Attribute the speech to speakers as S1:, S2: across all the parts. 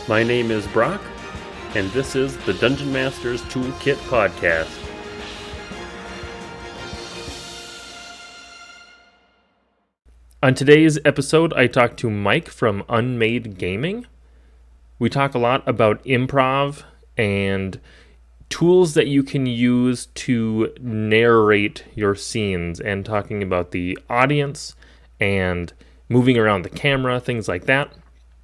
S1: My name is Brock, and this is the Dungeon Master's Toolkit podcast. On today's episode, I talk to Mike from UnMade Gaming. We talk a lot about improv and tools that you can use to narrate your scenes, and talking about the audience and moving around the camera, things like that.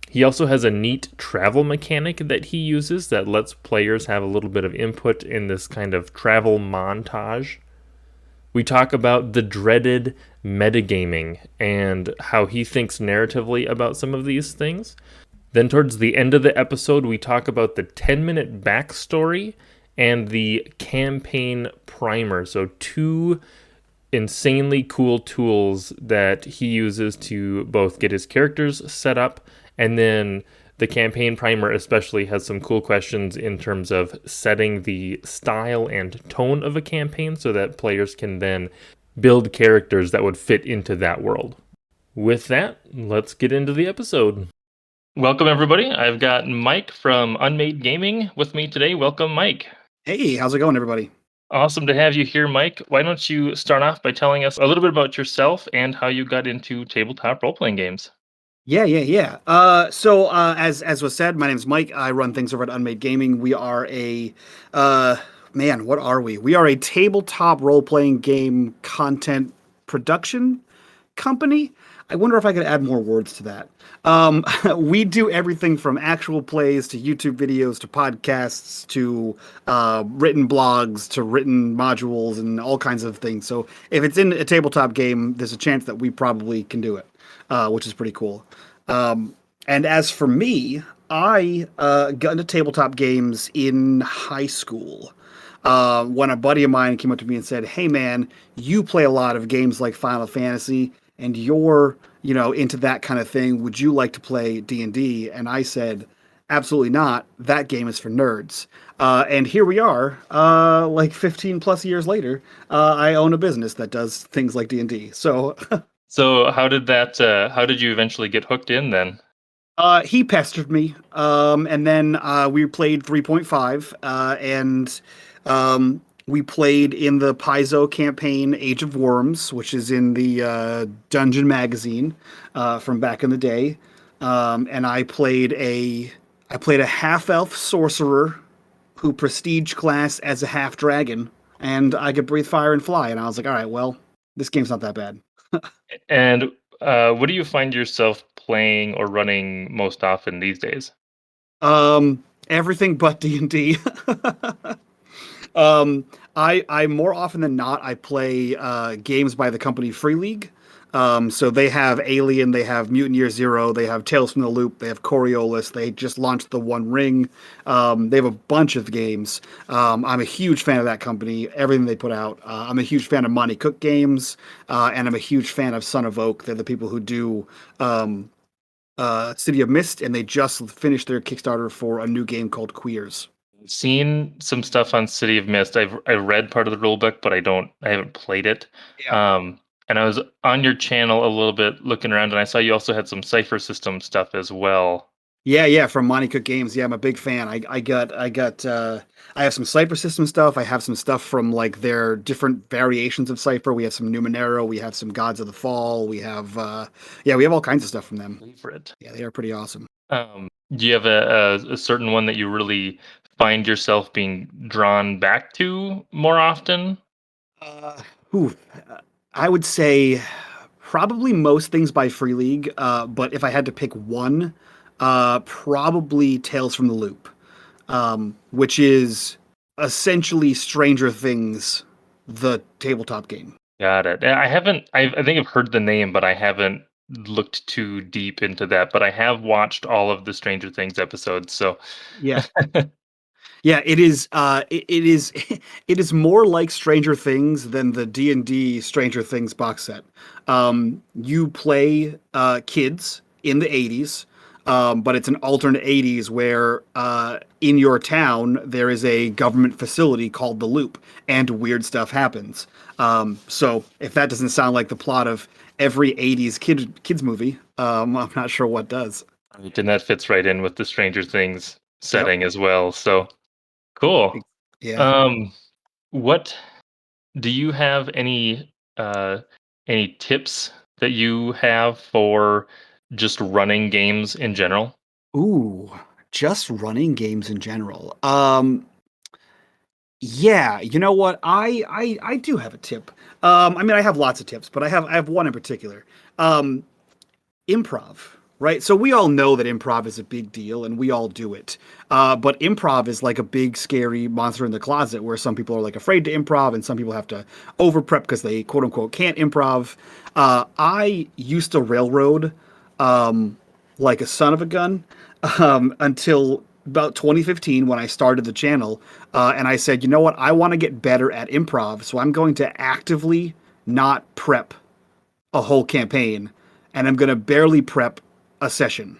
S1: He also has a neat travel mechanic that he uses that lets players have a little bit of input in this kind of travel montage. We talk about the dreaded metagaming and how he thinks narratively about some of these things. Then towards the end of the episode, we talk about the 10-minute backstory and the campaign primer. So two insanely cool tools that he uses to both get his characters set up, and then the campaign primer especially has some cool questions in terms of setting the style and tone of a campaign so that players can then build characters that would fit into that world. With that, let's get into the episode. Welcome, everybody. I've got Mike from UnMade Gaming with me today. Welcome, Mike.
S2: Hey, how's it going, everybody?
S1: Awesome to have you here, Mike. Why don't you start off by telling us a little bit about yourself and how you got into tabletop role-playing games?
S2: Yeah. As was said, my name's Mike. I run things over at UnMade Gaming. We are what are we? We are a tabletop role-playing game content production company. I wonder if I could add more words to that. We do everything from actual plays to YouTube videos to podcasts to written blogs to written modules and all kinds of things. So if it's in a tabletop game, there's a chance that we probably can do it, which is pretty cool. And as for me, I got into tabletop games in high school. When a buddy of mine came up to me and said, "Hey man, you play a lot of games like Final Fantasy and you're, into that kind of thing. Would you like to play D&D?" And I said, "Absolutely not. That game is for nerds." And here we are, like 15 plus years later. I own a business that does things like D&D. So
S1: So how did you eventually get hooked in then?
S2: he pestered me, and then we played 3.5, and we played in the Paizo campaign Age of Worms, which is in the Dungeon magazine from back in the day. And I played a half-elf sorcerer who prestige class as a half-dragon, and I could breathe fire and fly. And I was like, all right, well, this game's not that bad.
S1: And what do you find yourself playing or running most often these days?
S2: Everything but D&D. I more often than not, I play games by the company Free League. So they have Alien, they have Mutant Year Zero, they have Tales from the Loop, they have Coriolis, they just launched the One Ring. They have a bunch of games. I'm a huge fan of that company, everything they put out. I'm a huge fan of Monty Cook Games, and I'm a huge fan of Son of Oak. They're the people who do City of Mist, and they just finished their Kickstarter for a new game called Queers.
S1: Seen some stuff on City of Mist. I read part of the rulebook, but I haven't played it.
S2: Yeah.
S1: And I was on your channel a little bit looking around, and I saw you also had some Cypher System stuff as well.
S2: Yeah, from Monty Cook Games. Yeah, I'm a big fan. I have some Cypher system stuff. I have some stuff from like their different variations of Cypher. We have some Numenera, we have some Gods of the Fall, we have we have all kinds of stuff from them.
S1: Favorite.
S2: Yeah, they are pretty awesome.
S1: Do you have a certain one that you really find yourself being drawn back to more often?
S2: Uh, ooh, I would say probably most things by Free League, but if I had to pick one, probably Tales from the Loop, which is essentially Stranger Things, the tabletop game.
S1: Got it. I haven't. I think I've heard the name, but I haven't looked too deep into that. But I have watched all of the Stranger Things episodes. So
S2: Yeah. Yeah, it is. It is. It is more like Stranger Things than the D&D Stranger Things box set. You play kids in the '80s, but it's an alternate '80s where in your town there is a government facility called the Loop, and weird stuff happens. So if that doesn't sound like the plot of every '80s kids movie, I'm not sure what does.
S1: Right, and that fits right in with the Stranger Things
S2: Yep.
S1: setting as well. So cool.
S2: Yeah.
S1: Um, what do you have any tips that you have for just running games in general?
S2: Ooh, just running games in general. Yeah, you know what? I do have a tip. I mean, I have lots of tips, but I have one in particular. Um, Improv, right? So we all know that improv is a big deal and we all do it. But improv is like a big, scary monster in the closet where some people are like afraid to improv and some people have to over prep because they quote unquote can't improv. I used to railroad like a son of a gun until about 2015 when I started the channel. And I said, you know what? I want to get better at improv. So I'm going to actively not prep a whole campaign, and I'm gonna barely prep a session.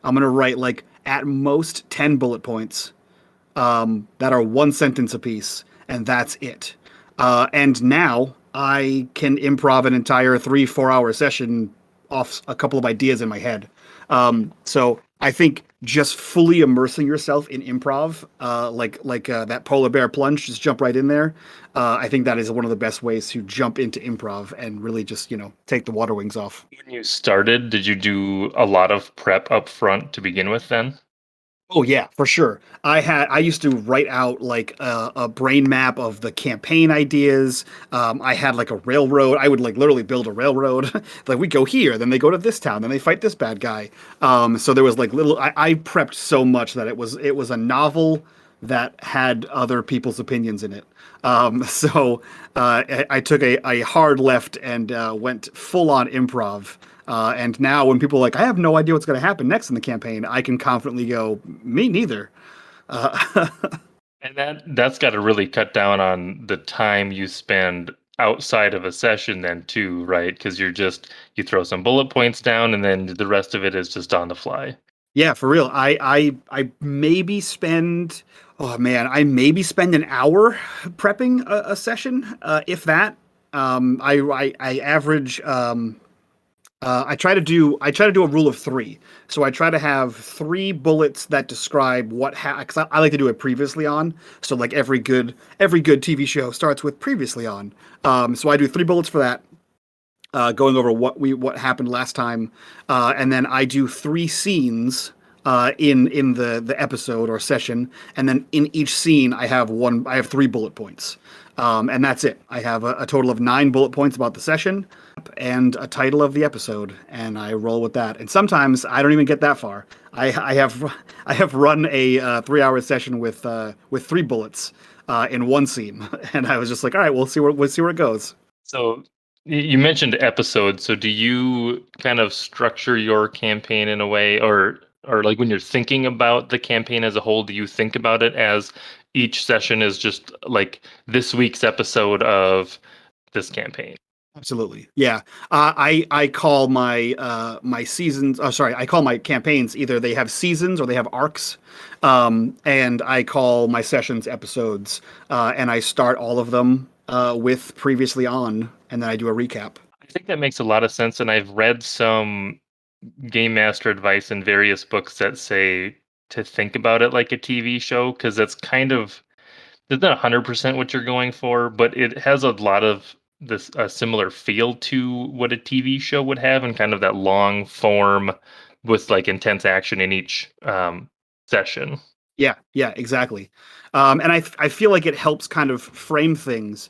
S2: I'm gonna write like at most 10 bullet points that are one sentence apiece, and that's it. And now I can improv an entire 3-4 hour session off a couple of ideas in my head. So I think just fully immersing yourself in improv, like that polar bear plunge, just jump right in there. I think that is one of the best ways to jump into improv and really just take the water wings off.
S1: When you started, did you do a lot of prep up front to begin with then?
S2: Oh yeah, for sure. I used to write out like a brain map of the campaign ideas. I had like a railroad. I would like literally build a railroad. Like we go here, then they go to this town, then they fight this bad guy. So there was like little. I prepped so much that it was a novel that had other people's opinions in it. So I took a hard left and went full on improv. And now when people are like, I have no idea what's going to happen next in the campaign, I can confidently go, me neither. Uh,
S1: And that's got to really cut down on the time you spend outside of a session then too, right? Because you throw some bullet points down and then the rest of it is just on the fly.
S2: yeah, for real. I maybe spend, oh man, I maybe spend an hour prepping a session, if that. I average I try to do a rule of three. So I try to have three bullets that describe what because I like to do it previously on. So like every good TV show starts with previously on. So I do three bullets for that, going over what happened last time, and then I do three scenes in the episode or session, and then in each scene I have three bullet points, and that's it. I have a total of 9 bullet points about the session and a title of the episode, and I roll with that. And sometimes I don't even get that far. I have run a 3 hour session with 3 bullets in one scene, and I was just like, all right, we'll see where it goes.
S1: So you mentioned episodes. So do you kind of structure your campaign in a way, or like when you're thinking about the campaign as a whole, do you think about it as each session is just like this week's episode of this campaign?
S2: Absolutely. Yeah. I call my seasons. Oh, sorry. I call my campaigns either they have seasons or they have arcs, and I call my sessions episodes. And I start all of them with previously on, and then I do a recap.
S1: I think that makes a lot of sense, and I've read some game master advice in various books that say to think about it like a TV show because that's kind of it's not 100% what you're going for, but it has a lot of this a similar feel to what a TV show would have, and kind of that long form with like intense action in each session.
S2: Yeah, yeah, exactly. And I feel like it helps kind of frame things,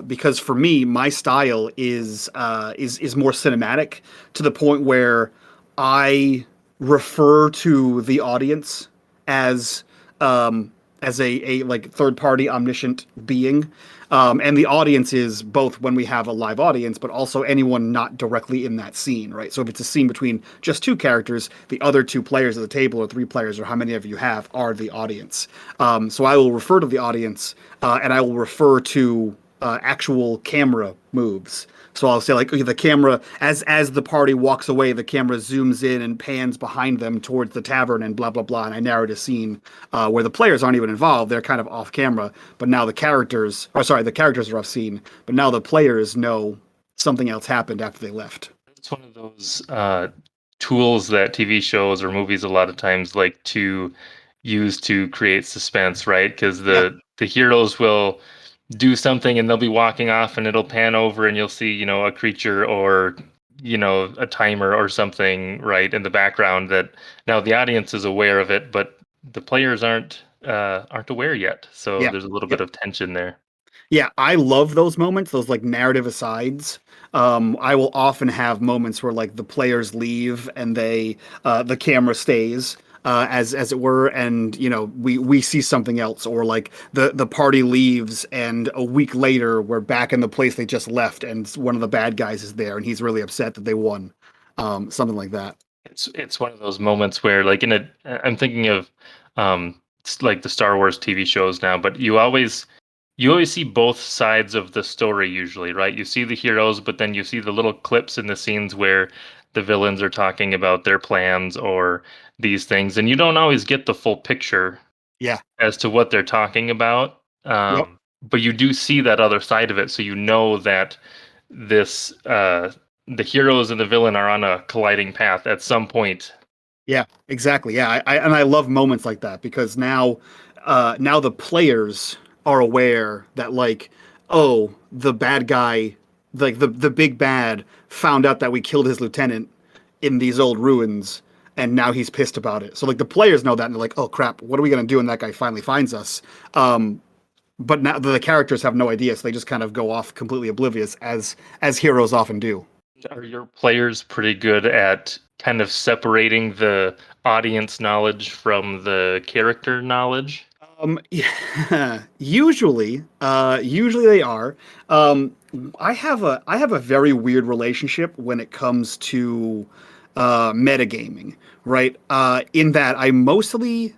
S2: because for me, my style is more cinematic to the point where I refer to the audience as as a like third party omniscient being. And the audience is both when we have a live audience, but also anyone not directly in that scene, right? So if it's a scene between just two characters, the other two players at the table, or three players, or how many of you have, are the audience. So I will refer to the audience, and I will refer to actual camera moves. So I'll say like, okay, the camera as the party walks away, the camera zooms in and pans behind them towards the tavern and blah blah blah. And I narrate a scene where the players aren't even involved; they're kind of off camera. But now the characters are off scene. But now the players know something else happened after they left.
S1: It's one of those tools that TV shows or movies a lot of times like to use to create suspense, right? Because
S2: Yeah,
S1: the heroes will do something and they'll be walking off and it'll pan over and you'll see, a creature or a timer or something right in the background that now the audience is aware of it, but the players aren't aware yet. So
S2: yeah,
S1: there's a little bit
S2: yep.
S1: of tension there.
S2: Yeah, I love those moments, those like narrative asides. I will often have moments where like the players leave and the camera stays as it were, and we see something else, or like the party leaves and a week later we're back in the place they just left, and one of the bad guys is there and he's really upset that they won, something like that.
S1: It's one of those moments where like I'm thinking of like the Star Wars TV shows now, but you always see both sides of the story usually, right? You see the heroes, but then you see the little clips in the scenes where the villains are talking about their plans or these things, and you don't always get the full picture
S2: Yeah.
S1: as to what they're talking about.
S2: Yep.
S1: But you do see that other side of it, so you know that this the heroes and the villain are on a colliding path at some point.
S2: Yeah, exactly. Yeah, I love moments like that because now the players are aware that like, oh, the bad guy, like the big bad, found out that we killed his lieutenant in these old ruins, and now he's pissed about it. So like the players know that, and they're like, oh crap, what are we gonna do when that guy finally finds us? But now the characters have no idea, so they just kind of go off completely oblivious, as heroes often do.
S1: Are your players pretty good at kind of separating the audience knowledge from the character knowledge?
S2: Yeah, usually they are. Um, I have a very weird relationship when it comes to metagaming, right? In that I mostly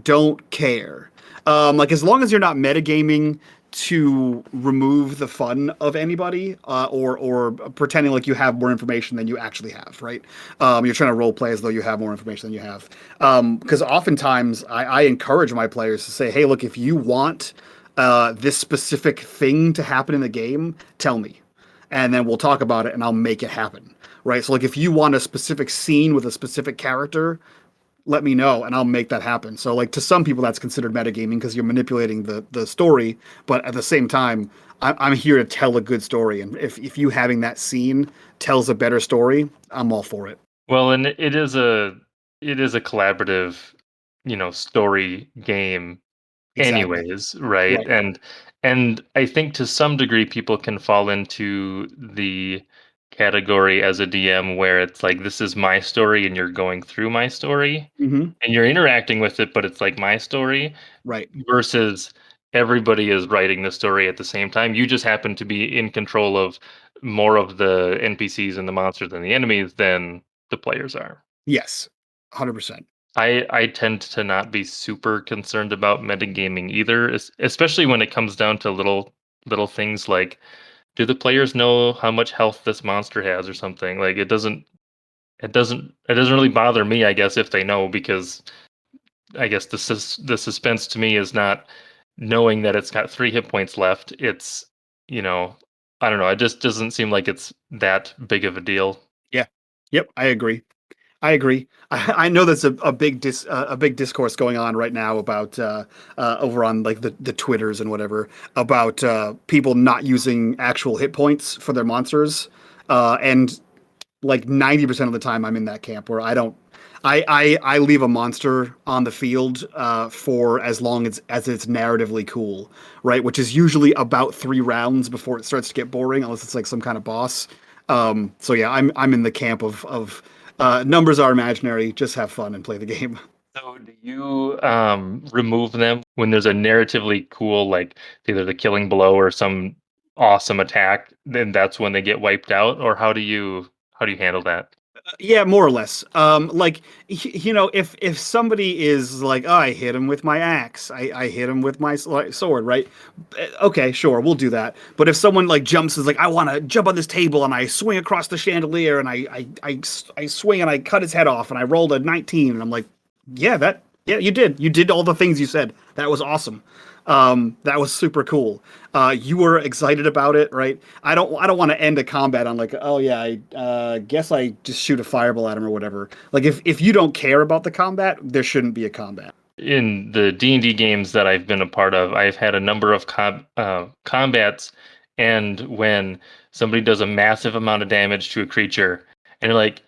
S2: don't care. Like as long as you're not metagaming to remove the fun of anybody, or pretending like you have more information than you actually have, right? You're trying to role play as though you have more information than you have. Because oftentimes I encourage my players to say, "Hey, look, if you want this specific thing to happen in the game, tell me, and then we'll talk about it, and I'll make it happen." Right? So, like, if you want a specific scene with a specific character, let me know and I'll make that happen. So like to some people that's considered metagaming because you're manipulating the story, but at the same time, I'm here to tell a good story. And if you having that scene tells a better story, I'm all for it.
S1: Well, and it is a collaborative, story game
S2: Exactly.
S1: anyways, right?
S2: Right.
S1: And I think to some degree people can fall into the category as a DM where it's like this is my story and you're going through my story
S2: Hmm.
S1: and you're interacting with it, but it's like my story
S2: Right.
S1: versus everybody is writing the story at the same time. You just happen to be in control of more of the NPCs and the monsters and the enemies than the players are.
S2: Yes. 100%.
S1: I tend to not be super concerned about metagaming either, especially when it comes down to little things like do the players know how much health this monster has or something? Like it doesn't really bother me, I guess, if they know because I guess the suspense to me is not knowing that it's got 3 hit points left. It's, you know, I don't know, it just doesn't seem like it's that big of a deal.
S2: Yeah. Yep. I agree. I agree. I know there's a big discourse going on right now about over on like the Twitters and whatever about people not using actual hit points for their monsters, and like 90% of the time I'm in that camp where I don't. I leave a monster on the field for as long as it's narratively cool, right? Which is usually about 3 rounds before it starts to get boring, unless it's like some kind of boss. So yeah, I'm in the camp of numbers are imaginary. Just have fun and play the game.
S1: So do you remove them when there's a narratively cool, like either the killing blow or some awesome attack, then that's when they get wiped out? Or how do you handle that?
S2: Yeah, more or less. Like if somebody is like, oh, I hit him with my axe, I hit him with my sword, right? Okay, sure, we'll do that. But if someone like jumps, is like, I want to jump on this table and I swing across the chandelier and I swing and I cut his head off and I rolled a 19 and I'm like, yeah, you did all the things you said. That was awesome. That was super cool. You were excited about it, right? I don't want to end a combat on like, oh yeah, I guess I just shoot a fireball at him or whatever. Like if you don't care about the combat, there shouldn't be a combat.
S1: In the D&D games that I've been a part of, I've had a number of combats, and when somebody does a massive amount of damage to a creature, and you're like,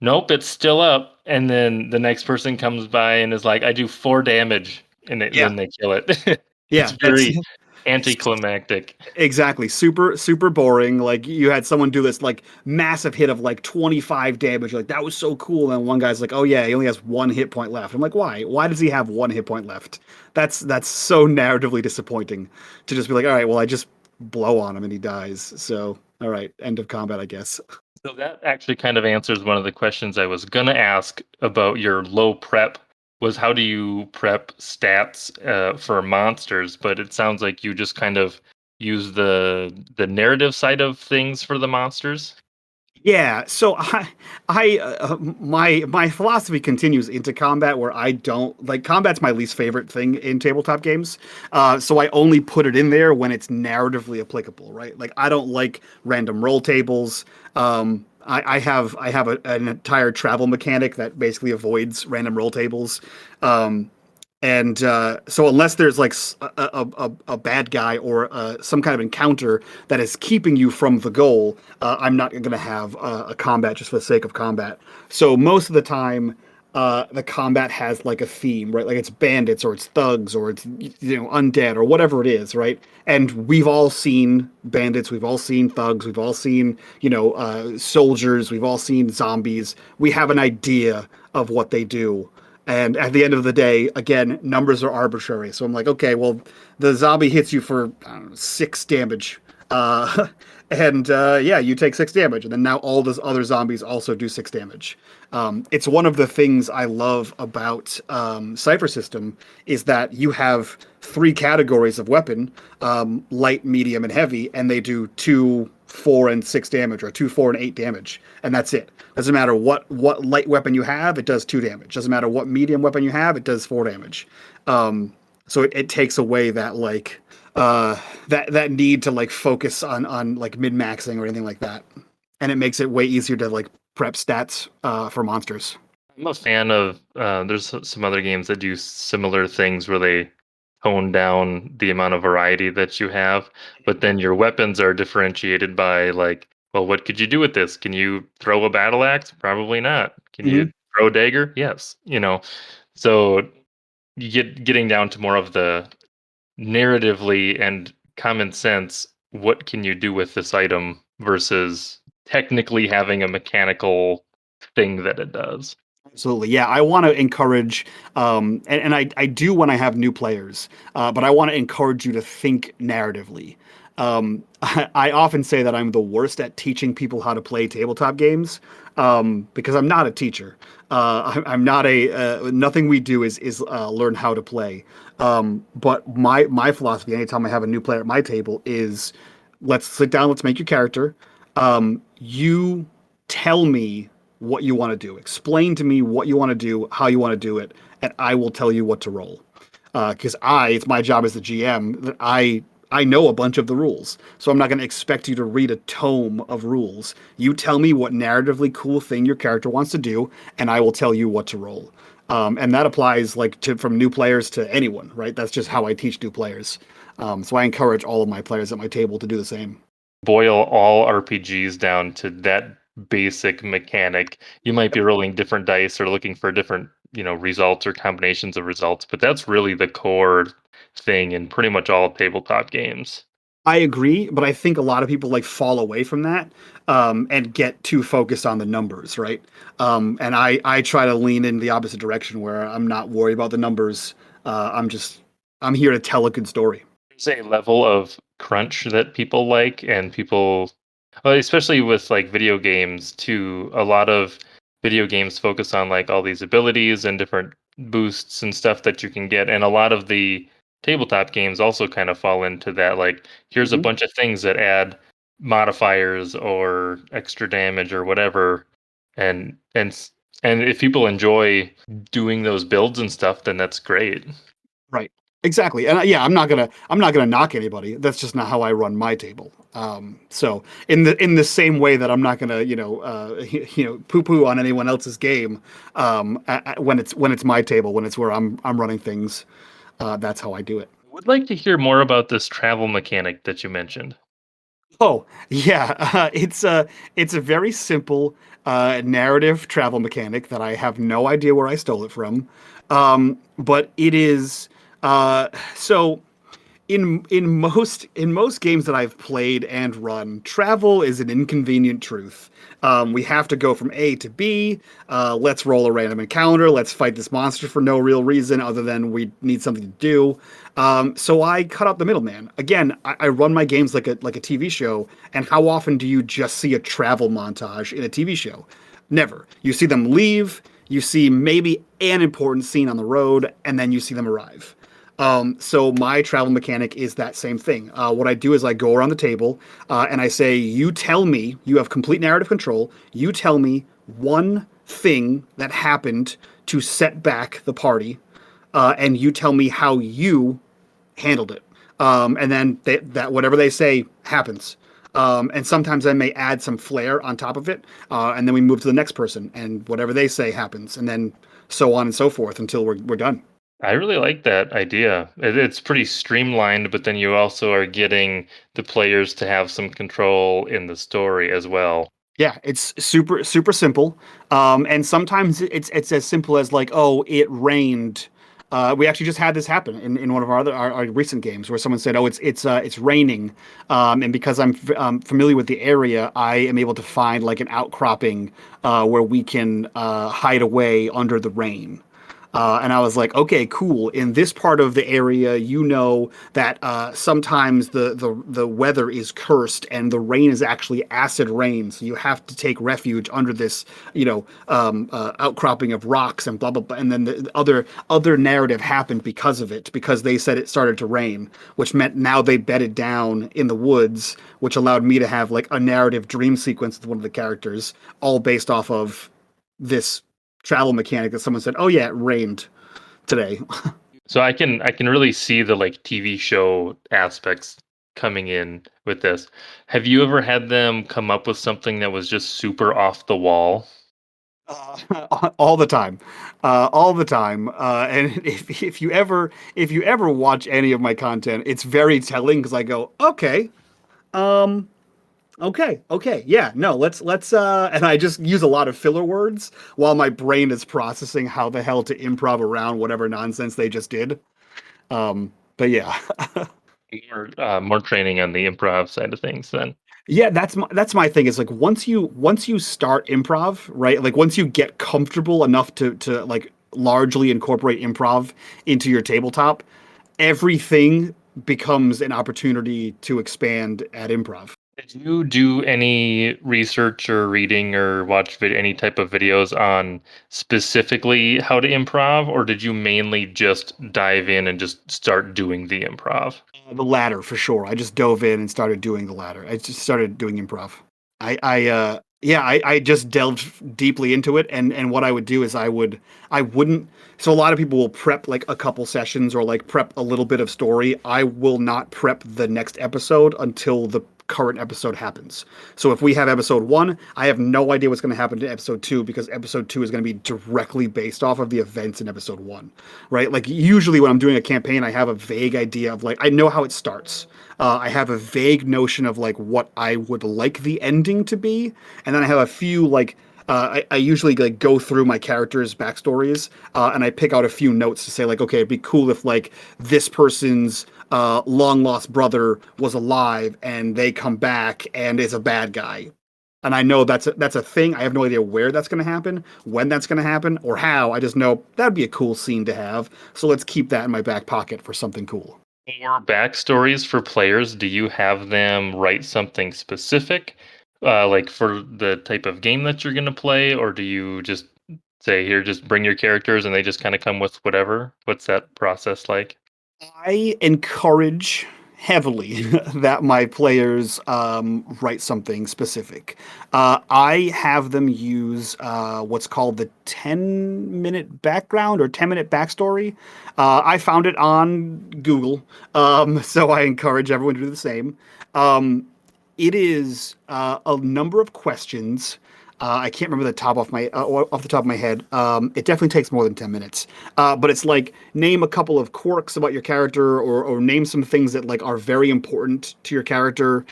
S1: nope, it's still up, and then the next person comes by and is like, I do 4 damage, and
S2: Yeah,
S1: then they kill it. It's
S2: yeah, that's
S1: very anticlimactic.
S2: exactly super boring. Like you had someone do this like massive hit of like 25 damage. You're like that was so cool. And one guy's like, oh yeah, he only has 1 hit point left. I'm like, why? Why does he have 1 hit point left? That's so narratively disappointing to just be like, all right, well I just blow on him and he dies. So all right, end of combat, I guess.
S1: So that actually kind of answers one of the questions I was gonna ask about your low prep, was how do you prep stats for monsters? But it sounds like you just kind of use the narrative side of things for the monsters.
S2: Yeah, so my philosophy continues into combat where I don't like combat's my least favorite thing in tabletop games. So I only put it in there when it's narratively applicable, right? Like I don't like random roll tables. I have an entire travel mechanic that basically avoids random roll tables. Um, and so unless there's like a bad guy or some kind of encounter that is keeping you from the goal, I'm not going to have a combat just for the sake of combat. So most of the time, the combat has like a theme, right? Like it's bandits or it's thugs or it's undead or whatever it is, right? And we've all seen bandits, we've all seen thugs, we've all seen soldiers, we've all seen zombies. We have an idea of what they do. And at the end of the day, again, numbers are arbitrary. So I'm like, okay, well, the zombie hits you for I don't know, 6 damage. Uh, and yeah, you take 6 damage. And then now all those other zombies also do 6 damage. It's one of the things I love about Cypher System is that you have 3 categories of weapon, light, medium, and heavy, and they do 2, 4, and 6 damage, or 2, 4, and 8 damage, and that's it. Doesn't matter what light weapon you have, it does 2 damage. Doesn't matter what medium weapon you have, it does 4 damage. So it takes away that like that need to like focus on like min maxing or anything like that, and it makes it way easier to like prep stats for monsters.
S1: I'm a fan of there's some other games that do similar things where they tone down the amount of variety that you have, but then your weapons are differentiated by like, well, what could you do with this? Can you throw a battle axe? Probably not. Can you
S2: Hmm.
S1: throw a dagger? Yes. So you getting down to more of the narratively and common sense, what can you do with this item versus technically having a mechanical thing that it does.
S2: Absolutely. Yeah, I want to encourage, and I do when I have new players, but I want to encourage you to think narratively. I often say that I'm the worst at teaching people how to play tabletop games because I'm not a teacher. I'm not nothing we do is learn how to play. But my philosophy, anytime I have a new player at my table, is let's sit down, let's make your character. You tell me what you want to do. Explain to me what you want to do, how you want to do it, and I will tell you what to roll. Because it's my job as the GM that I know a bunch of the rules, so I'm not going to expect you to read a tome of rules. You tell me what narratively cool thing your character wants to do, and I will tell you what to roll. And that applies like to from new players to anyone, right? That's just how I teach new players. So I encourage all of my players at my table to do the same.
S1: Boil all RPGs down to that basic mechanic. You might be rolling different dice or looking for different, results or combinations of results, but that's really the core thing in pretty much all tabletop games.
S2: I agree, but I think a lot of people like fall away from that and get too focused on the numbers, right? And I try to lean in the opposite direction where I'm not worried about the numbers. I'm here to tell a good story.
S1: There's a level of crunch that people like, and people, well, especially with like video games too. A lot of video games focus on like all these abilities and different boosts and stuff that you can get, and a lot of the tabletop games also kind of fall into that. Like, here's a
S2: Hmm.
S1: bunch of things that add modifiers or extra damage or whatever, and if people enjoy doing those builds and stuff, then that's great.
S2: Right. Exactly. And yeah, I'm not gonna knock anybody. That's just not how I run my table. So in the same way that I'm not gonna, poo-poo on anyone else's game, when it's my table, when it's where I'm running things, that's how I do it.
S1: Would like to hear more about this travel mechanic that you mentioned.
S2: Oh, yeah. It's a very simple narrative travel mechanic that I have no idea where I stole it from. But it is so in most games that I've played and run, travel is an inconvenient truth. We have to go from A to B. Let's roll a random encounter. Let's fight this monster for no real reason other than we need something to do. So I cut out the middleman. Again, I run my games like a TV show. And how often do you just see a travel montage in a TV show? Never. You see them leave. You see maybe an important scene on the road, and then you see them arrive. So my travel mechanic is that same thing. What I do is I go around the table and I say, "You tell me. You have complete narrative control. You tell me one thing that happened to set back the party, and you tell me how you handled it." And then that whatever they say happens. And sometimes I may add some flair on top of it, and then we move to the next person, and whatever they say happens, and then so on and so forth until we're done.
S1: I really like that idea. It's pretty streamlined, but then you also are getting the players to have some control in the story as well.
S2: Yeah, it's super super simple, and sometimes it's as simple as like, oh, it rained. We actually just had this happen in one of our recent games where someone said, oh, it's raining, and because I'm familiar with the area, I am able to find like an outcropping where we can hide away under the rain. And I was like, okay, cool. In this part of the area, you know that sometimes the weather is cursed and the rain is actually acid rain. So you have to take refuge under this, outcropping of rocks and blah blah blah. And then the other narrative happened because of it, because they said it started to rain, which meant now they bedded down in the woods, which allowed me to have like a narrative dream sequence with one of the characters, all based off of this travel mechanic that someone said, "Oh yeah, it rained today."
S1: So I can really see the like TV show aspects coming in with this. Have you ever had them come up with something that was just super off the wall?
S2: All the time, all the time. And if you ever watch any of my content, it's very telling because I go, okay, um, okay, yeah, no, and I just use a lot of filler words while my brain is processing how the hell to improv around whatever nonsense they just did. But yeah.
S1: More training on the improv side of things then.
S2: Yeah, that's my thing. Is like once you start improv, right? Like once you get comfortable enough to like largely incorporate improv into your tabletop, everything becomes an opportunity to expand at improv.
S1: Did you do any research or reading or watch any type of videos on specifically how to improv, or did you mainly just dive in and just start doing the improv?
S2: The latter for sure. I just dove in and started doing the latter. I just started doing improv. Yeah, I just delved deeply into it, and what I would do is I wouldn't. So a lot of people will prep like a couple sessions or like prep a little bit of story. I will not prep the next episode until the current episode happens. So if we have episode one, I have no idea what's going to happen to episode two because episode two is going to be directly based off of the events in episode one, right? Like usually when I'm doing a campaign, I have a vague idea of like I know how it starts. I have a vague notion of like what I would like the ending to be, and then I have a few like I usually like go through my characters' backstories and I pick out a few notes to say like, okay, it'd be cool if like this person's long lost brother was alive and they come back and is a bad guy. And I know that's a thing. I have no idea where that's going to happen, when that's going to happen, or how. I just know that'd be a cool scene to have. So let's keep that in my back pocket for something cool.
S1: Or backstories for players, do you have them write something specific, like for the type of game that you're going to play, or do you just say, here, just bring your characters and they just kind of come with whatever? What's that process like?
S2: I encourage heavily that my players write something specific. I have them use what's called the 10-minute background or 10-minute backstory. I found it on Google, so I encourage everyone to do the same. Um, it is a number of questions. I can't remember the top off the top of my head. It definitely takes more than 10 minutes. But it's like name a couple of quirks about your character, or name some things that like are very important to your character.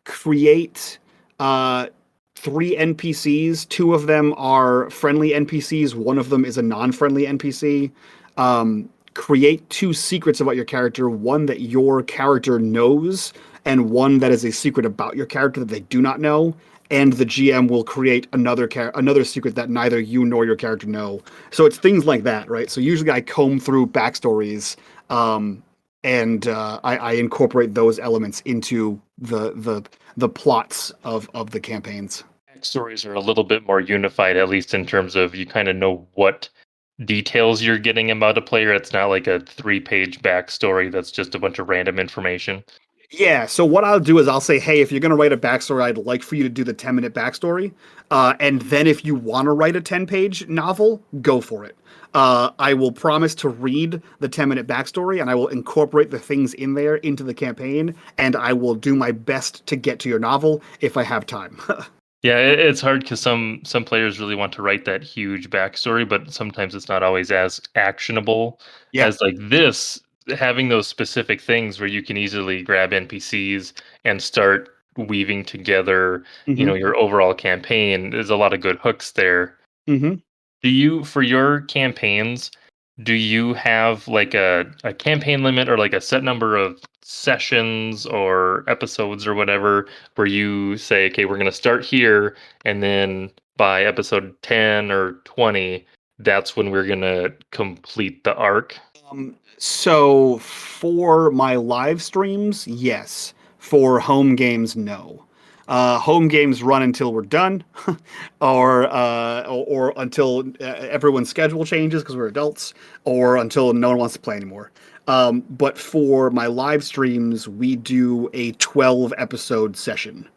S2: Create uh, three NPCs. Two of them are friendly NPCs. One of them is a non-friendly NPC. Create two secrets about your character. One that your character knows, and one that is a secret about your character that they do not know. And the GM will create another secret that neither you nor your character know. So it's things like that, right? So usually I comb through backstories, and I incorporate those elements into the plots of the campaigns.
S1: Backstories are a little bit more unified, at least in terms of you kind of know what details you're getting about a player. It's not like a 3-page backstory that's just a bunch of random information.
S2: Yeah, so what I'll do is I'll say, hey, if you're going to write a backstory, I'd like for you to do the 10-minute backstory. And then if you want to write a 10-page novel, go for it. I will promise to read the 10-minute backstory, and I will incorporate the things in there into the campaign, and I will do my best to get to your novel if I have time.
S1: Yeah, it's hard because some players really want to write that huge backstory, but sometimes it's not always as actionable
S2: Yeah.
S1: as like this. Having those specific things where you can easily grab NPCs and start weaving together,
S2: Hmm.
S1: your overall campaign. There's a lot of good hooks there.
S2: Hmm.
S1: Do you, for your campaigns, do you have like a campaign limit or like a set number of sessions or episodes or whatever where you say, okay, we're going to start here and then by episode 10 or 20, that's when we're going to complete the arc?
S2: So for my live streams, yes. For home games, no. Home games run until we're done, or until everyone's schedule changes because we're adults, or until no one wants to play anymore. But for my live streams, we do a 12 episode session,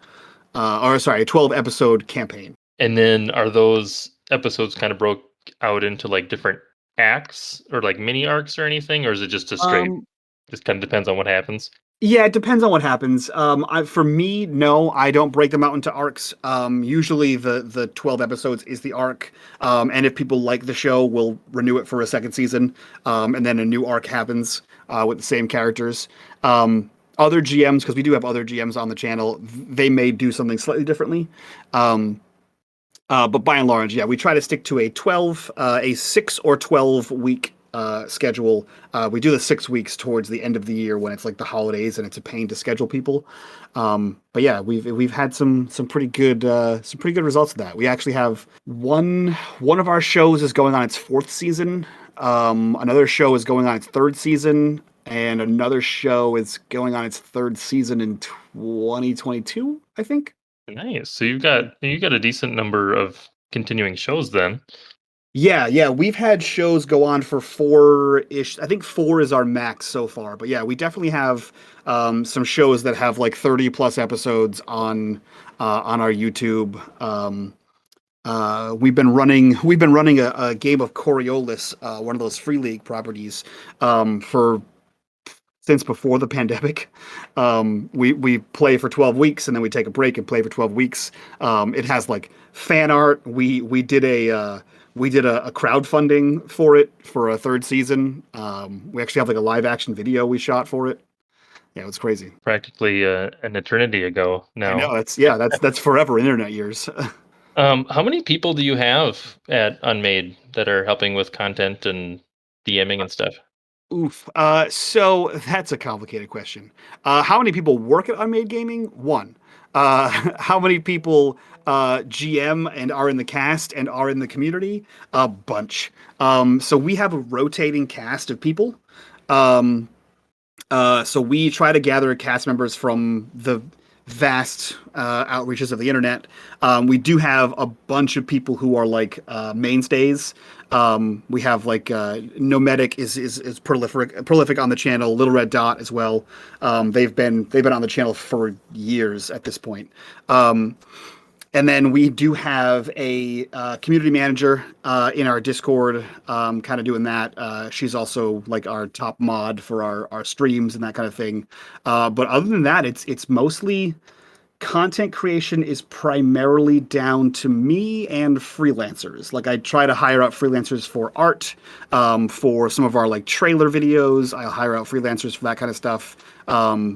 S2: or sorry, a 12 episode campaign.
S1: And then are those episodes kind of broke out into like different acts or like mini arcs or anything? Or is it just a straight,
S2: Um,
S1: just kind of depends on what happens?
S2: Yeah, it depends on what happens. For me, no, I don't break them out into arcs. Usually, the 12 episodes is the arc, and if people like the show, we'll renew it for a second season, and then a new arc happens with the same characters. Other GMs, because we do have other GMs on the channel, they may do something slightly differently. Um, but by and large, yeah, we try to stick to a 6 or 12 week schedule. We do the 6 weeks towards the end of the year when it's like the holidays and it's a pain to schedule people. But yeah, we've had some pretty good results of that. We actually have one of our shows is going on its fourth season. Another show is going on its third season, and another show is going on its third season in 2022, I think.
S1: Nice. So you got a decent number of continuing shows then.
S2: Yeah, yeah, we've had shows go on for four-ish. I think four is our max so far. But yeah, we definitely have some shows that have like 30 plus episodes on our YouTube. We've been running a game of Coriolis, one of those free league properties, for since before the pandemic. We play for 12 weeks and then we take a break and play for 12 weeks. It has like fan art. We did a crowdfunding for it for a third season. We actually have like a live action video we shot for it. Yeah, it's crazy.
S1: Practically an eternity ago
S2: I
S1: now.
S2: know that's forever internet years.
S1: How many people do you have at Unmade that are helping with content and DMing and stuff?
S2: Oof. So that's a complicated question. How many people work at Unmade Gaming? One. How many people GM and are in the cast and are in the community? A bunch. So we have a rotating cast of people. So we try to gather cast members from the vast outreaches of the internet. We do have a bunch of people who are like mainstays. We have like Nomadic is prolific on the channel. Little Red Dot as well. They've been on the channel for years at this point. And then we do have a community manager in our Discord, kind of doing that. She's also like our top mod for our streams and that kind of thing. But other than that, it's mostly content creation is primarily down to me and freelancers. Like I try to hire out freelancers for art, for some of our like trailer videos. I'll hire out freelancers for that kind of stuff.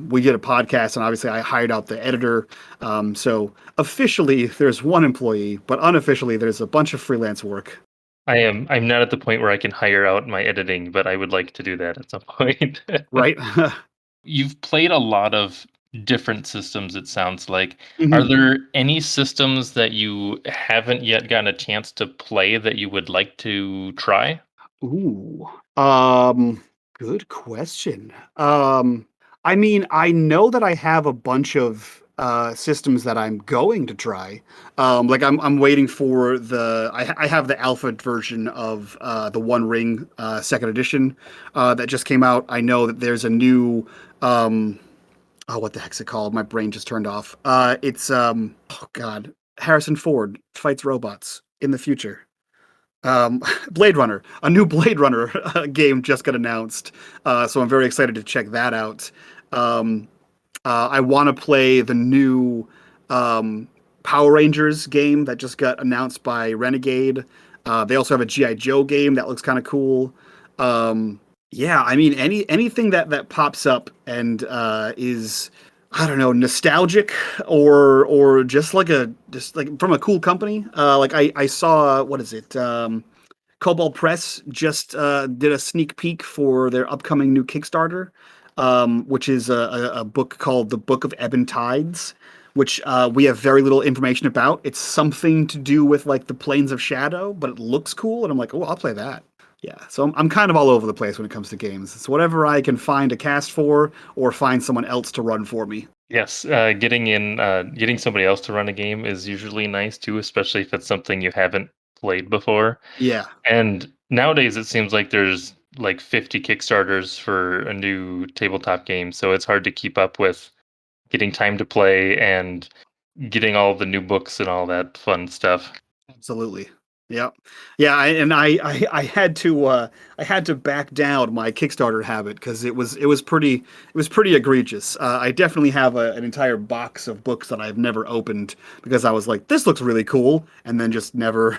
S2: We did a podcast, and obviously I hired out the editor. So officially there's one employee, but unofficially there's a bunch of freelance work.
S1: I'm not at the point where I can hire out my editing, but I would like to do that at some point.
S2: Right?
S1: You've played a lot of different systems, it sounds like. Are
S2: Mhm.
S1: there any systems that you haven't yet gotten a chance to play that you would like to try?
S2: Ooh. Um, Good question. I mean, I know that I have a bunch of systems that I'm going to try. Like I'm waiting for I have the alpha version of the One Ring second edition that just came out. I know that there's a new oh, what the heck's it called? My brain just turned off. It's oh God, Harrison Ford fights robots in the future. Blade Runner, a new Blade Runner game just got announced, so I'm very excited to check that out. Um, I want to play the new Power Rangers game that just got announced by Renegade. They also have a GI Joe game that looks kind of cool. Um, yeah, I mean anything that pops up and is I don't know nostalgic or just like from a cool company. Like I saw what is it? Cobalt Press just did a sneak peek for their upcoming new Kickstarter, which is a book called The Book of Ebon Tides, which we have very little information about. It's something to do with like the Plains of Shadow, but it looks cool, and I'm like, oh, I'll play that. Yeah, so I'm kind of all over the place when it comes to games. It's whatever I can find a cast for, or find someone else to run for me.
S1: Yes, getting somebody else to run a game is usually nice too, especially if it's something you haven't played before.
S2: Yeah,
S1: And nowadays it seems like there's like 50 Kickstarters for a new tabletop game, so it's hard to keep up with getting time to play and getting all the new books and all that fun stuff.
S2: absolutely. Yeah, yeah, I I had to back down my Kickstarter habit because it was pretty egregious. I definitely have an entire box of books that I've never opened because I was like, this looks really cool, and then just never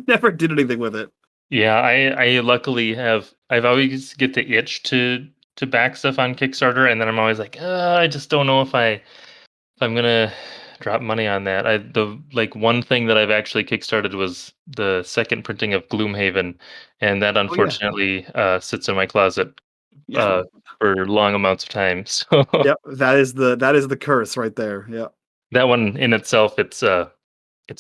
S2: never did anything with it.
S1: Yeah, I luckily I've always get the itch to back stuff on Kickstarter, and then I'm always like, I just don't know if I'm gonna drop money on that. The like one thing that I've actually kickstarted was the second printing of Gloomhaven, and that
S2: Oh yeah,
S1: unfortunately sits in my closet
S2: yeah,
S1: uh, for long amounts of time. So
S2: yep. That is the curse right there. Yeah.
S1: that one in itself, it's a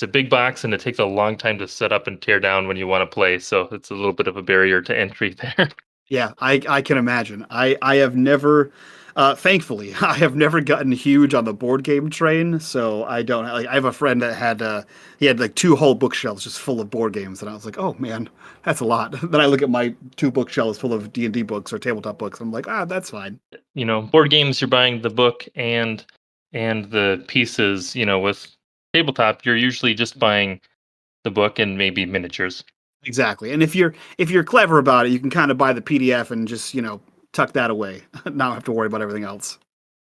S1: big box and it takes a long time to set up and tear down when you want to play. So it's a little bit of a barrier to entry there.
S2: Yeah, I can imagine. I have never, thankfully, I have never gotten huge on the board game train. So I don't like. I have a friend that had he had like two whole bookshelves just full of board games, and I was like, oh man, that's a lot. Then I look at my two bookshelves full of D&D books or tabletop books. I'm like, ah, that's fine.
S1: Board games, you're buying the book and the pieces. With tabletop, you're usually just buying the book and maybe miniatures.
S2: Exactly. And if you're clever about it, you can kind of buy the PDF and just tuck that away, not have to worry about everything else.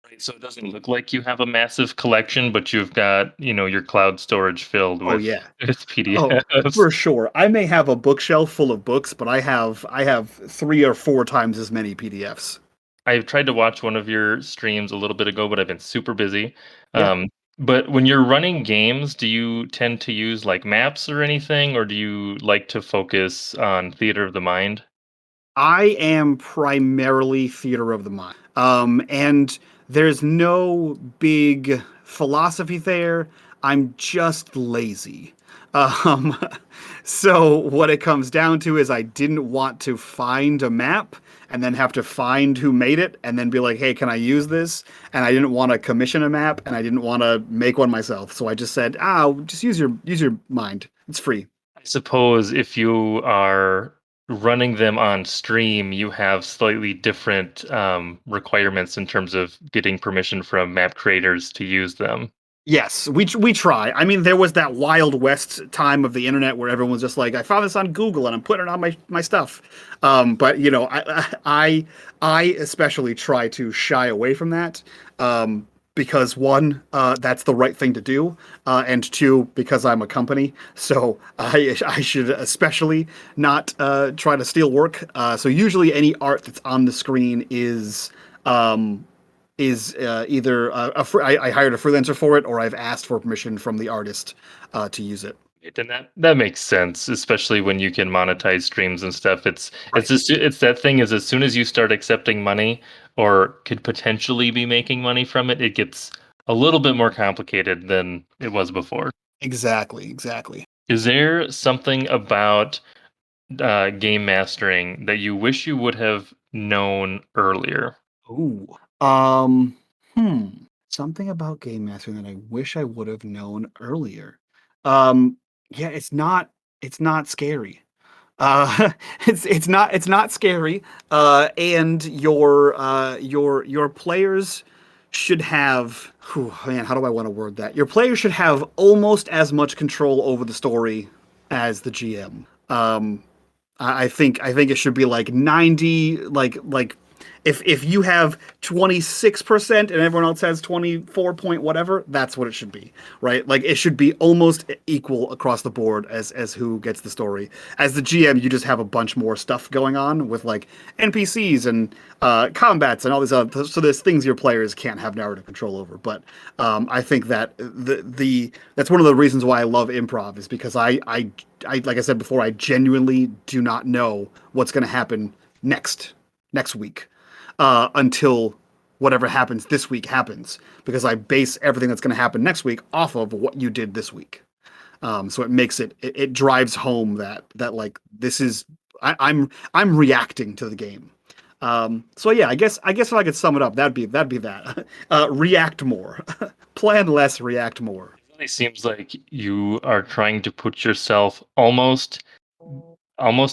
S1: Right, so it doesn't look like you have a massive collection, but you've got, your cloud storage filled
S2: Oh
S1: with
S2: yeah.
S1: with
S2: Oh,
S1: PDFs.
S2: for sure. I may have a bookshelf full of books, but I have three or four times as many PDFs.
S1: I've tried to watch one of your streams a little bit ago, but I've been super busy.
S2: Yeah.
S1: But when you're running games, do you tend to use like maps or anything, or do you like to focus on theater of the mind?
S2: I am primarily theater of the mind. And there's no big philosophy there. I'm just lazy. Um, so what it comes down to is I didn't want to find a map and then have to find who made it and then be like, hey, can I use this? And I didn't want to commission a map and I didn't want to make one myself. So I just said, just use your mind. It's free.
S1: I suppose if you are running them on stream, you have slightly different requirements in terms of getting permission from map creators to use them.
S2: Yes, we try. I mean, there was that Wild West time of the internet where everyone was just like, "I found this on Google and I'm putting it on my stuff." But you know, I especially try to shy away from that because one, that's the right thing to do, and two, because I'm a company, so I should especially not try to steal work. So usually, any art that's on the screen Um, is either I hired a freelancer for it or I've asked for permission from the artist to use it.
S1: And that makes sense, especially when you can monetize streams and stuff. It's
S2: Right.
S1: just it's that thing is as soon as you start accepting money or could potentially be making money from it, it gets a little bit more complicated than it was before.
S2: Exactly. Exactly.
S1: Is there something about game mastering that you wish you would have known earlier?
S2: Ooh. Um. Hmm. Something about game mastering that I wish I would have known earlier. Um. Yeah. It's not scary. Uh, it's not scary. And your players should have. Whew, man, how do I want to word that? Your players should have almost as much control over the story as the GM. I think it should be like 90, like if you have 26% and everyone else has 24 point whatever, that's what it should be, right? Like it should be almost equal across the board as who gets the story. As the GM, you just have a bunch more stuff going on with like NPCs and combats and all these other, so there's things your players can't have narrative control over. But I think that the that's one of the reasons why I love improv is because I like I said before, I genuinely do not know what's going to happen next week until whatever happens this week happens because I base everything that's going to happen next week off of what you did this week. So it makes it drives home that like this is I'm reacting to the game. So yeah, I guess if I could sum it up, that'd be that. React more, plan less, react more.
S1: It really seems like you are trying to put yourself almost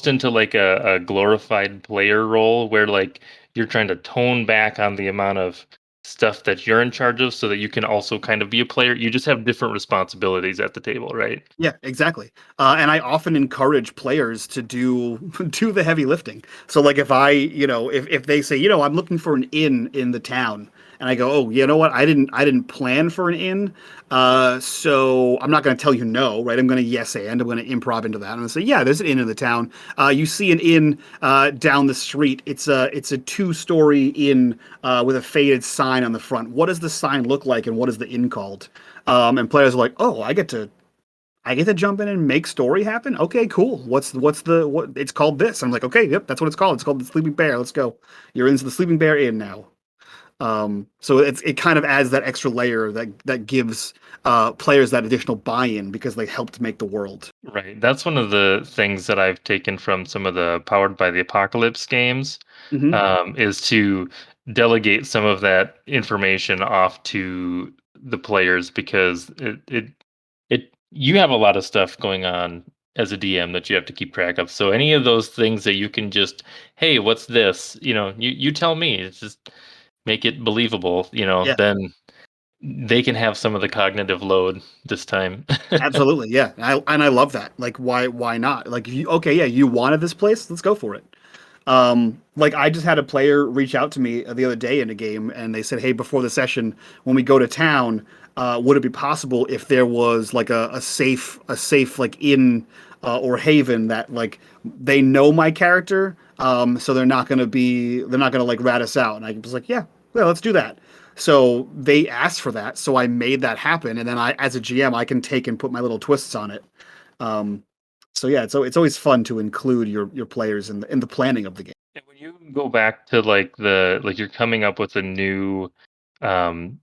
S1: into like a glorified player role where like you're trying to tone back on the amount of stuff that you're in charge of so that you can also kind of be a player. You just have different responsibilities at the table, right?
S2: Yeah, exactly. And I often encourage players to do do the heavy lifting. So like if they say, I'm looking for an inn in the town, and I go, oh, you know what? I didn't plan for an inn. So I'm not going to tell you no, right? I'm going to yes and I'm going to improv into that. I'm going to say, yeah, there's an inn in the town. You see an inn down the street. It's a two-story inn with a faded sign on the front. What does the sign look like, and what is the inn called? And players are like, oh, I get to jump in and make story happen. Okay, cool. What it's called this. I'm like, okay, yep, that's what it's called. It's called the Sleeping Bear. Let's go. You're into the Sleeping Bear Inn now. So it kind of adds that extra layer that gives players that additional buy-in because they helped make the world.
S1: Right. That's one of the things that I've taken from some of the Powered by the Apocalypse games,
S2: Hmm.
S1: is to delegate some of that information off to the players because it you have a lot of stuff going on as a DM that you have to keep track of. So any of those things that you can just, hey, what's this? You tell me. It's just make it believable,
S2: Yeah,
S1: then they can have some of the cognitive load this time.
S2: absolutely. Yeah, and I love that. Like, why not? Like, okay, yeah, you wanted this place. Let's go for it. Like I just had a player reach out to me the other day in a game, and they said, "Hey, before the session, when we go to town, would it be possible if there was like a safe like inn or haven that like they know my character, so they're not gonna like rat us out?" And I was like, "Yeah, yeah, let's do that." So they asked for that, so I made that happen, and then as a GM, I can take and put my little twists on it. Um, so yeah, it's always fun to include your players in the planning of the game.
S1: And when you go back to like you're coming up with a new um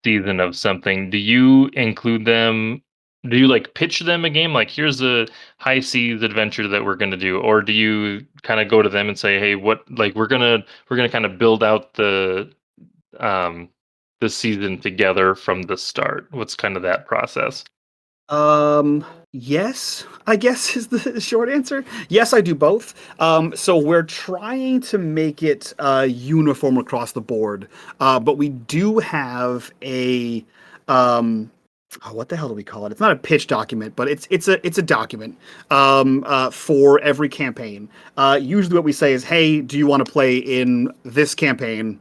S1: season of something, do you include them Do you like pitch them a game like here's a high seas adventure that we're gonna do, or do you kind of go to them and say, hey, what like we're gonna kind of build out um the season together from the start? What's kind of that process?
S2: Yes, I guess is the short answer. Yes, I do both. So we're trying to make it uniform across the board, but we do have a um, what the hell do we call it? It's not a pitch document, but it's a document for every campaign. Usually, what we say is, "Hey, do you want to play in this campaign,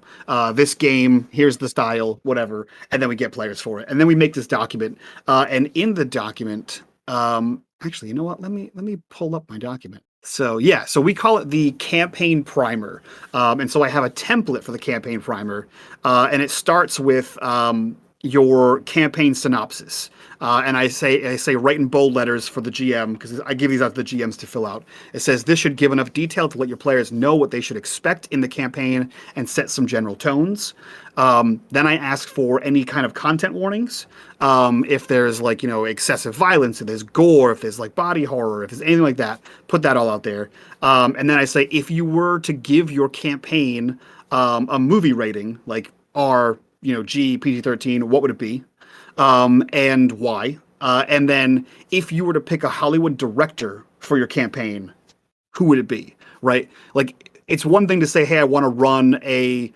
S2: this game? Here's the style, whatever," and then we get players for it, and then we make this document. And in the document, actually, you know what? Let me pull up my document. So yeah, so we call it the campaign primer, and so I have a template for the campaign primer, and it starts with your campaign synopsis. And I say write in bold letters for the GM because I give these out to the GMs to fill out. It says this should give enough detail to let your players know what they should expect in the campaign and set some general tones. Then I ask for any kind of content warnings. If there's like excessive violence, if there's gore, if there's like body horror, if there's anything like that, put that all out there. And then I say if you were to give your campaign a movie rating like R, G, PG-13, what would it be? And why? And then if you were to pick a Hollywood director for your campaign, who would it be? Right? Like it's one thing to say, "Hey, I want to run a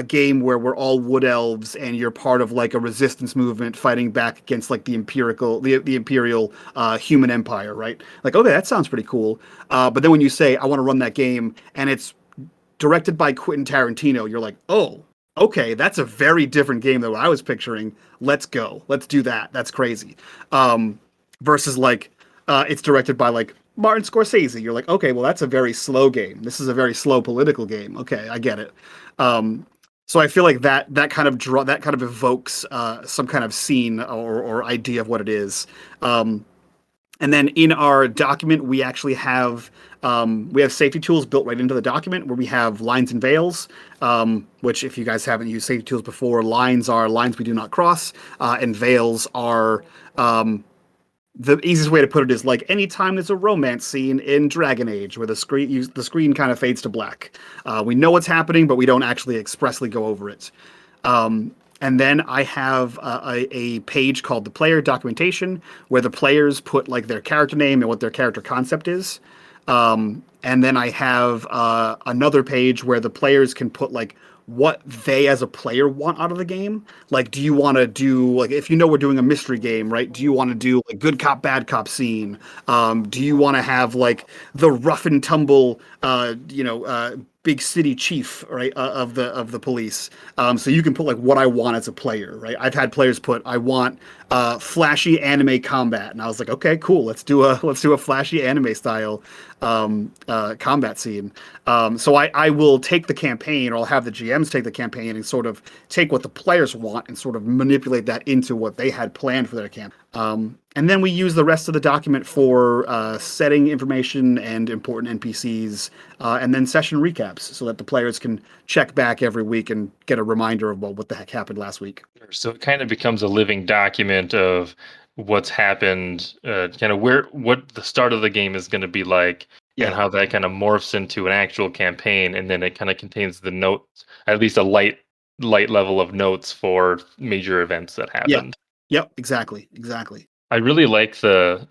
S2: game where we're all wood elves and you're part of like a resistance movement fighting back against like the imperial human empire," right? Like, okay, that sounds pretty cool. But then when you say, "I want to run that game," and it's directed by Quentin Tarantino, you're like, "Oh, okay, that's a very different game than what I was picturing. Let's go. Let's do that. That's crazy." Versus like it's directed by like Martin Scorsese. You're like, "Okay, well that's a very slow game. This is a very slow political game." Okay, I get it. Um, so I feel like that kind of evokes some kind of scene or idea of what it is. And then in our document, we have safety tools built right into the document where we have lines and veils. Which, if you guys haven't used safety tools before, lines are lines we do not cross, and veils are the easiest way to put it is like anytime there's a romance scene in Dragon Age where the screen kind of fades to black. We know what's happening, but we don't actually expressly go over it. And then I have a page called the player documentation where the players put like their character name and what their character concept is. And then I have another page where the players can put like what they as a player want out of the game. Like, do you want to do like if we're doing a mystery game, right? Do you want to do like good cop, bad cop scene? Do you want to have like the rough and tumble, big city chief, right, of the police? So you can put like what I want as a player, right? I've had players put I want flashy anime combat, and I was like, okay, cool, let's do a flashy anime style combat scene. So I will take the campaign, or I'll have the GMs take the campaign and sort of take what the players want and sort of manipulate that into what they had planned for their camp. And then we use the rest of the document for setting information and important NPCs, and then session recaps so that the players can check back every week and get a reminder of what the heck happened last week.
S1: So it kind of becomes a living document of what's happened, kind of what the start of the game is going to be like, and
S2: Yeah.
S1: how that kind of morphs into an actual campaign, and then it kind of contains the notes, at least a light level of notes for major events that
S2: Yeah.
S1: happened.
S2: Yep. Exactly. Exactly.
S1: I really like the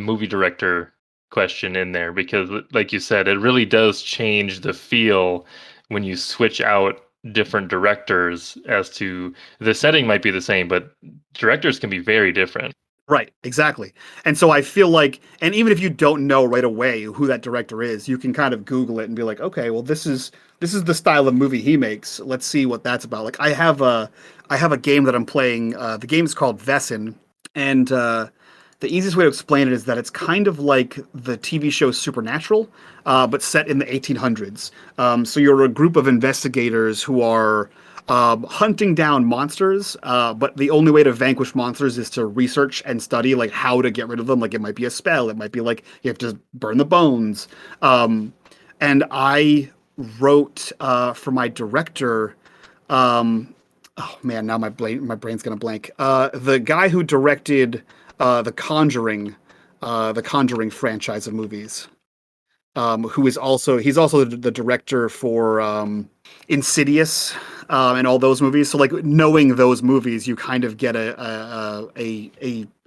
S1: movie director question in there because, like you said, it really does change the feel when you switch out different directors. As to the setting might be the same, but directors can be very different.
S2: Right, exactly. And so I feel like, and even if you don't know right away who that director is, you can kind of Google it and be like, okay, well, this is the style of movie he makes. Let's see what that's about. Like I have a game that I'm playing. The game is called Vessin, and the easiest way to explain it is that it's kind of like the TV show Supernatural, but set in the 1800s. So you're a group of investigators who are hunting down monsters, but the only way to vanquish monsters is to research and study like how to get rid of them. Like it might be a spell, it might be like you have to burn the bones. And I wrote for my director. Oh man, now my brain's gonna blank. The guy who directed the Conjuring franchise of movies. Who is also he's also the director for Insidious and all those movies. So like knowing those movies, you kind of get a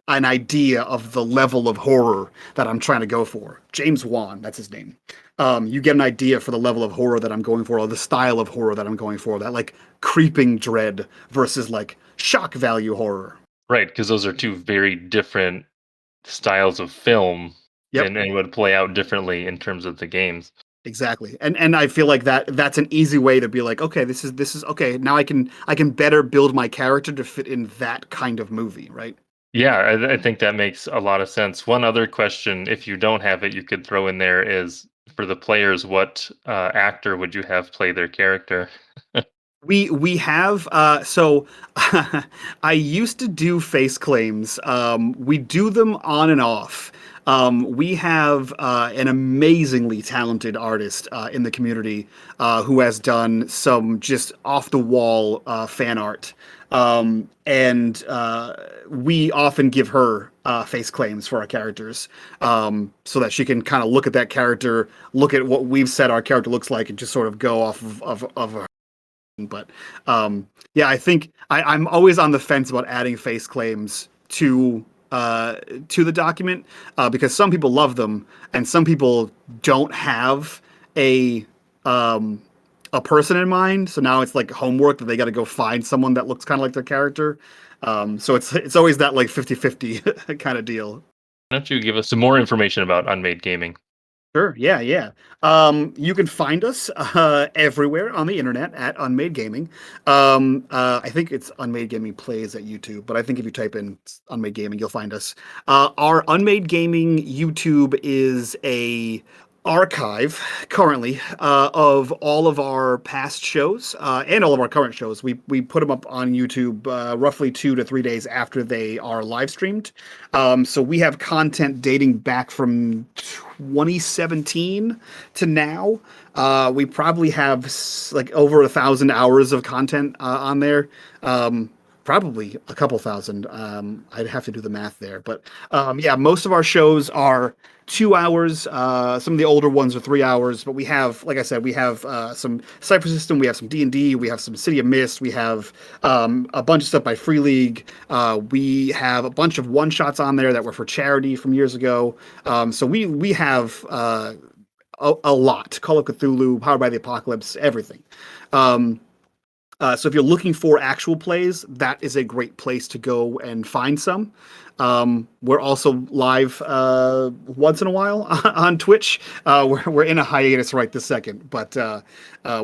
S2: an idea of the level of horror that I'm trying to go for. James Wan, that's his name. You get an idea for the level of horror that I'm going for, or the style of horror that I'm going for. That like creeping dread versus like shock value horror.
S1: Right, because those are two very different styles of film,
S2: Yep.
S1: and would play out differently in terms of the games.
S2: Exactly. And I feel like that's an easy way to be like, okay, this is okay, now I can better build my character to fit in that kind of movie, right?
S1: Yeah, I think that makes a lot of sense. One other question, if you don't have it, you could throw in there is for the players, what actor would you have play their character?
S2: We have so I used to do face claims. We do them on and off. We have an amazingly talented artist in the community who has done some just off the wall fan art. And we often give her face claims for our characters so that she can kind of look at that character, look at what we've said our character looks like, and just sort of go off of but yeah, I think I'm always on the fence about adding face claims to the document because some people love them and some people don't have a um, a person in mind. So now it's like homework that they got to go find someone that looks kind of like their character. So it's always that like 50-50 kind of deal.
S1: Why don't you give us some more information about Unmade Gaming?
S2: Sure. Yeah. Yeah. You can find us everywhere on the internet at Unmade Gaming. I think it's Unmade Gaming Plays at YouTube, but I think if you type in Unmade Gaming, you'll find us. Our Unmade Gaming YouTube is a archive currently of all of our past shows and all of our current shows. We put them up on YouTube roughly 2 to 3 days after they are live streamed. So we have content dating back from 2017 to now. We probably have like over 1,000 hours of content on there. Probably a couple thousand. I'd have to do the math there, but yeah, most of our shows are 2 hours. Some of the older ones are 3 hours, but we have, like I said, we have some Cypher System, we have some D&D, we have some City of Mist, we have a bunch of stuff by Free League. We have a bunch of one shots on there that were for charity from years ago. So we have a lot. Call of Cthulhu, Powered by the Apocalypse, everything. So if you're looking for actual plays, that is a great place to go and find some. We're also live once in a while on Twitch. We're in a hiatus right this second, but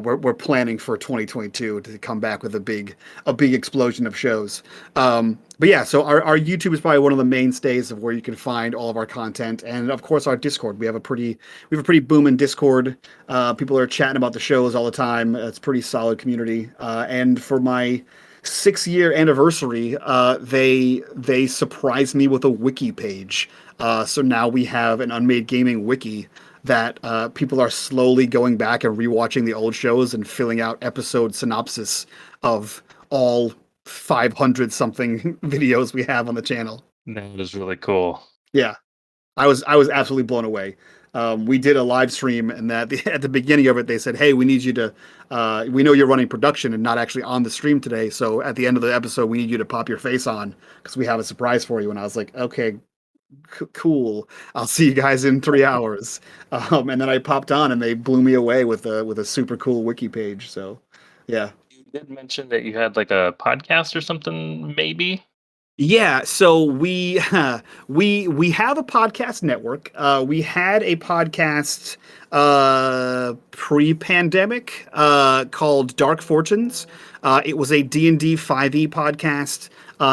S2: we're planning for 2022 to come back with a big explosion of shows. But yeah, so our YouTube is probably one of the mainstays of where you can find all of our content, and of course our Discord. We have a pretty booming Discord. People are chatting about the shows all the time. It's a pretty solid community. And for my 6-year anniversary, they surprised me with a wiki page. So now we have an Unmade Gaming wiki that people are slowly going back and rewatching the old shows and filling out episode synopsis of all 500 something videos we have on the channel.
S1: That is really cool.
S2: Yeah, I was absolutely blown away. We did a live stream, and that at the beginning of it, they said, "Hey, we need you to. We know you're running production and not actually on the stream today. So at the end of the episode, we need you to pop your face on because we have a surprise for you." And I was like, "Okay, cool. I'll see you guys in 3 hours." And then I popped on, and they blew me away with a super cool wiki page. So, yeah.
S1: You did mention that you had like a podcast or something, maybe?
S2: Yeah, so we have a podcast network. We had a podcast pre-pandemic called Dark Fortunes. It was a D&D 5e podcast.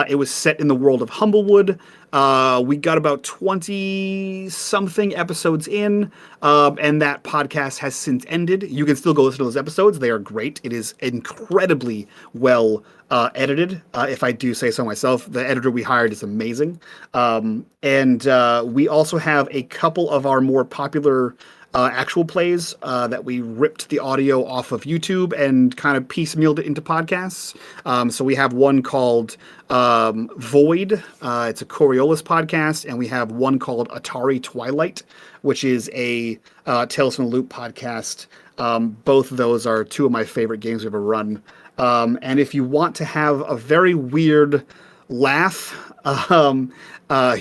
S2: It was set in the world of Humblewood. We got about 20 something episodes in, and that podcast has since ended. You can still go listen to those episodes. They are great. It is incredibly well edited, if I do say so myself. The editor we hired is amazing. And we also have a couple of our more popular actual plays that we ripped the audio off of YouTube and kind of piecemealed it into podcasts. So we have one called Void. It's a Coriolis podcast, and we have one called Atari Twilight, which is a Tales from the Loop podcast. Both of those are two of my favorite games we've ever run. And if you want to have a very weird laugh,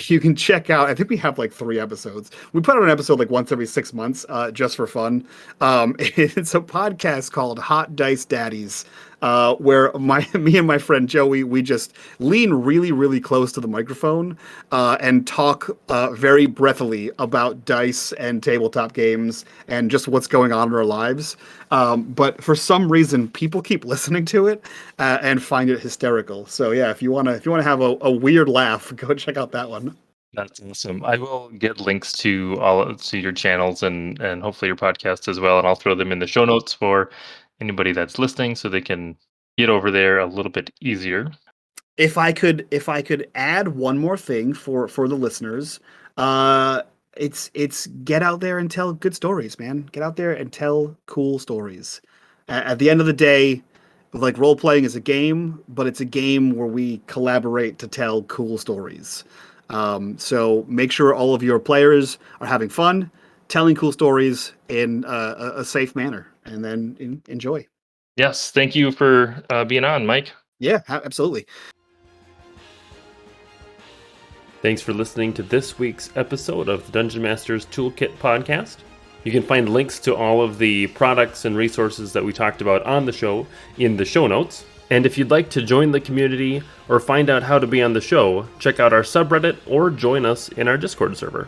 S2: you can check out, I think we have like 3 episodes. We put out an episode like once every 6 months, just for fun. It's a podcast called Hot Dice Daddies, where me and my friend Joey, we just lean really, really close to the microphone, and talk very breathily about dice and tabletop games and just what's going on in our lives. But for some reason, people keep listening to it and find it hysterical. So yeah, if you wanna have a weird laugh, go check out that one.
S1: That's awesome. I will get links to your channels and hopefully your podcast as well, and I'll throw them in the show notes for anybody that's listening, so they can get over there a little bit easier.
S2: If I could add one more thing for the listeners, it's get out there and tell good stories, man. Get out there and tell cool stories. At the end of the day, like, role playing is a game, but it's a game where we collaborate to tell cool stories. So make sure all of your players are having fun, telling cool stories in a safe manner, and then enjoy.
S1: Yes, thank you for being on, Mike.
S2: Yeah, absolutely.
S1: Thanks for listening to this week's episode of the Dungeon Master's Toolkit podcast. You can find links to all of the products and resources that we talked about on the show in the show notes. And if you'd like to join the community or find out how to be on the show, check out our subreddit or join us in our Discord server.